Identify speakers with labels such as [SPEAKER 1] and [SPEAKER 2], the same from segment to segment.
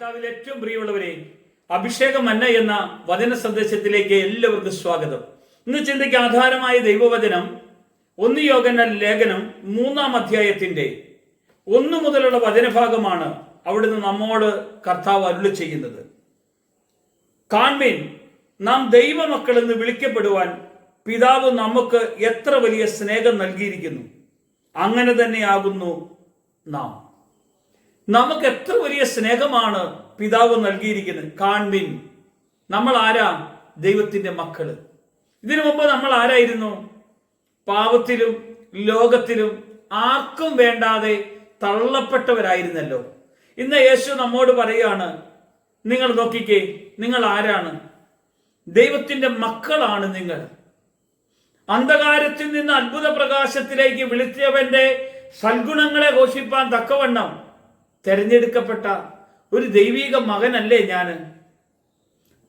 [SPEAKER 1] കർത്താവിൽ ഏറ്റവും പ്രിയമുള്ളവരെ, അഭിഷേകം മന്ന എന്ന വചന സന്ദേശത്തിലേക്ക് എല്ലാവർക്കും സ്വാഗതം. ഇന്ന് ചിന്തയ്ക്ക് ആധാരമായ ദൈവവചനം 1 യോഹന്നാൻ ലേഖനം 3-ാം അധ്യായത്തിന്റെ 1 മുതലുള്ള വചനഭാഗമാണ്. അവിടുന്ന് നമ്മോട് കർത്താവ് അരുളി ചെയ്യുന്നത്, കാൺമീൻ, നാം ദൈവമക്കളെന്ന് വിളിക്കപ്പെടുവാൻ പിതാവ് നമുക്ക് എത്ര വലിയ സ്നേഹം നൽകിയിരിക്കുന്നു. അങ്ങനെ തന്നെയാകുന്നു നാം. നമുക്ക് എത്ര വലിയ സ്നേഹമാണ് പിതാവ് നൽകിയിരിക്കുന്നത്. കാൺമീൻ, നമ്മൾ ആരാ? ദൈവത്തിന്റെ മക്കള്. ഇതിനു മുമ്പ് നമ്മൾ ആരായിരുന്നു? പാപത്തിലും ലോകത്തിലും ആർക്കും വേണ്ടാതെ തള്ളപ്പെട്ടവരായിരുന്നല്ലോ. ഇന്ന് യേശു നമ്മോട് പറയുകയാണ്, നിങ്ങൾ നോക്കിക്കേ, നിങ്ങൾ ആരാണ്? ദൈവത്തിന്റെ മക്കളാണ് നിങ്ങൾ. അന്ധകാരത്തിൽ നിന്ന് അത്ഭുത പ്രകാശത്തിലേക്ക് വിളിച്ചവന്റെ സൽഗുണങ്ങളെ ഘോഷിപ്പാൻ തക്കവണ്ണം തെരഞ്ഞെടുക്കപ്പെട്ട ഒരു ദൈവിക മകനല്ലേ ഞാന്?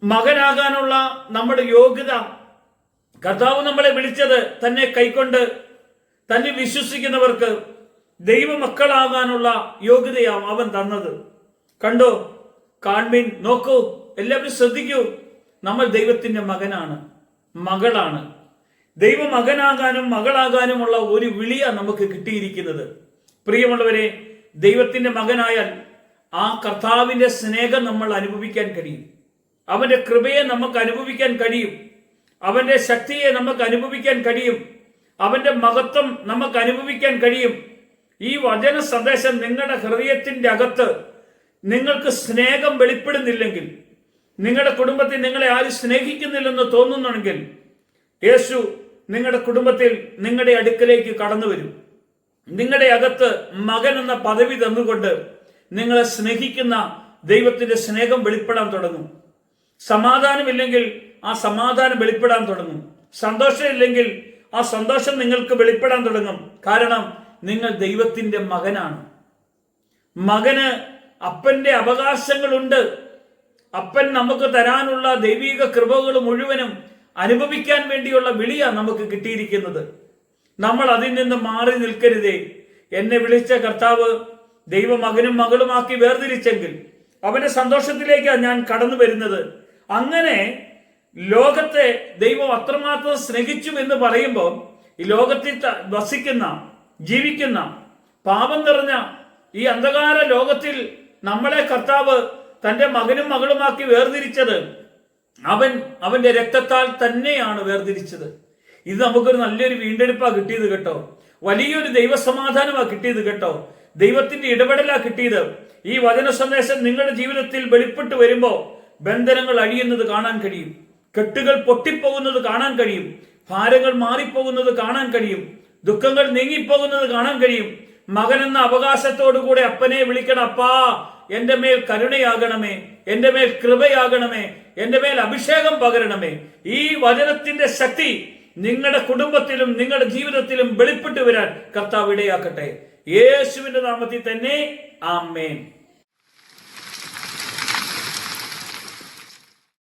[SPEAKER 1] മകനാകാനുള്ള നമ്മുടെ യോഗ്യത കർത്താവ് നമ്മളെ വിളിച്ചത് തന്നെ കൈക്കൊണ്ട് തന്നെ വിശ്വസിക്കുന്നവർക്ക് ദൈവമക്കളാകാനുള്ള യോഗ്യതയാണ് അവൻ തന്നത്. കണ്ടോ? കാൺമീൻ, നോക്കൂ, എല്ലാവരും ശ്രദ്ധിക്കൂ. നമ്മൾ ദൈവത്തിന്റെ മകനാണ്, മകളാണ്. ദൈവമകനാകാനും മകളാകാനുമുള്ള ഒരു വിളിയാണ് നമുക്ക് കിട്ടിയിരിക്കുന്നത്. പ്രിയമുള്ളവരെ, ദൈവത്തിന്റെ മകനായാൽ ആ കർത്താവിന്റെ സ്നേഹം നമ്മൾ അനുഭവിക്കാൻ കഴിയും. അവന്റെ കൃപയെ നമുക്ക് അനുഭവിക്കാൻ കഴിയും. അവന്റെ ശക്തിയെ നമുക്ക് അനുഭവിക്കാൻ കഴിയും. അവന്റെ മഹത്വം നമുക്ക് അനുഭവിക്കാൻ കഴിയും. ഈ വചന സന്ദേശം നിങ്ങളുടെ ഹൃദയത്തിന്റെ അകത്ത് നിങ്ങൾക്ക് സ്നേഹം വെളിപ്പെടുന്നില്ലെങ്കിൽ, നിങ്ങളുടെ കുടുംബത്തിൽ നിങ്ങളെ ആരും സ്നേഹിക്കുന്നില്ലെന്ന് തോന്നുന്നുണ്ടെങ്കിൽ, യേശു നിങ്ങളുടെ കുടുംബത്തിൽ നിങ്ങളുടെ അടുക്കലേക്ക് കടന്നു വരും. നിങ്ങളുടെ അകത്ത് മകൻ എന്ന പദവി തന്നുകൊണ്ട് നിങ്ങളെ സ്നേഹിക്കുന്ന ദൈവത്തിന്റെ സ്നേഹം വെളിപ്പെടാൻ തുടങ്ങും. സമാധാനമില്ലെങ്കിൽ ആ സമാധാനം വെളിപ്പെടാൻ തുടങ്ങും. സന്തോഷമില്ലെങ്കിൽ ആ സന്തോഷം നിങ്ങൾക്ക് വെളിപ്പെടാൻ തുടങ്ങും. കാരണം നിങ്ങൾ ദൈവത്തിന്റെ മകനാണ്. മകന് അപ്പന്റെ അവകാശങ്ങളുണ്ട്. അപ്പൻ നമുക്ക് തരാനുള്ള ദൈവിക കൃപകൾ മുഴുവനും അനുഭവിക്കാൻ വേണ്ടിയുള്ള വിളിയാണ് നമുക്ക് കിട്ടിയിരിക്കുന്നത്. നമ്മൾ അതിൽ നിന്ന് മാറി നിൽക്കരുതേ. എന്നെ വിളിച്ച കർത്താവ് ദൈവമകനും മകളുമാക്കി വേർതിരിച്ചെങ്കിൽ അവന്റെ സന്തോഷത്തിലേക്കാണ് ഞാൻ കടന്നു വരുന്നത്. അങ്ങനെ ലോകത്തെ ദൈവം അത്രമാത്രം സ്നേഹിച്ചു എന്ന് പറയുമ്പോൾ, ഈ ലോകത്തിൽ വസിക്കുന്ന ജീവിക്കുന്ന പാപം നിറഞ്ഞ ഈ അന്ധകാര ലോകത്തിൽ നമ്മളെ കർത്താവ് തന്റെ മകനും മകളുമാക്കി വേർതിരിച്ചത് അവന്റെ രക്തത്താൽ തന്നെയാണ് വേർതിരിച്ചത്. ഇത് നമുക്കൊരു നല്ലൊരു വീണ്ടെടുപ്പാണ് കിട്ടിയത് കേട്ടോ. വലിയൊരു ദൈവസമാധാനമാണ് കിട്ടിയത് കേട്ടോ. ദൈവത്തിന്റെ ഇടപെടലാ കിട്ടിയത്. ഈ വചന സന്ദേശം നിങ്ങളുടെ ജീവിതത്തിൽ വെളിപ്പെട്ട് വരുമ്പോ ബന്ധനങ്ങൾ അഴിയുന്നത് കാണാൻ കഴിയും. കെട്ടുകൾ പൊട്ടിപ്പോകുന്നത് കാണാൻ കഴിയും. ഭാരങ്ങൾ മാറിപ്പോകുന്നത് കാണാൻ കഴിയും. ദുഃഖങ്ങൾ നീങ്ങിപ്പോകുന്നത് കാണാൻ കഴിയും. മകൻ എന്ന അവകാശത്തോടുകൂടെ അപ്പനെ വിളിക്കണം, അപ്പാ എന്റെ മേൽ കരുണയാകണമേ, എന്റെ മേൽ കൃപയാകണമേ, എന്റെ മേൽ അഭിഷേകം പകരണമേ. ഈ വചനത്തിന്റെ ശക്തി നിങ്ങളുടെ കുടുംബത്തിലും നിങ്ങളുടെ ജീവിതത്തിലും വെളിപ്പെട്ടു വരാൻ കർത്താവ് ഇടയാക്കട്ടെ. യേശുവിന്റെ നാമത്തിൽ തന്നെ ആമേൻ.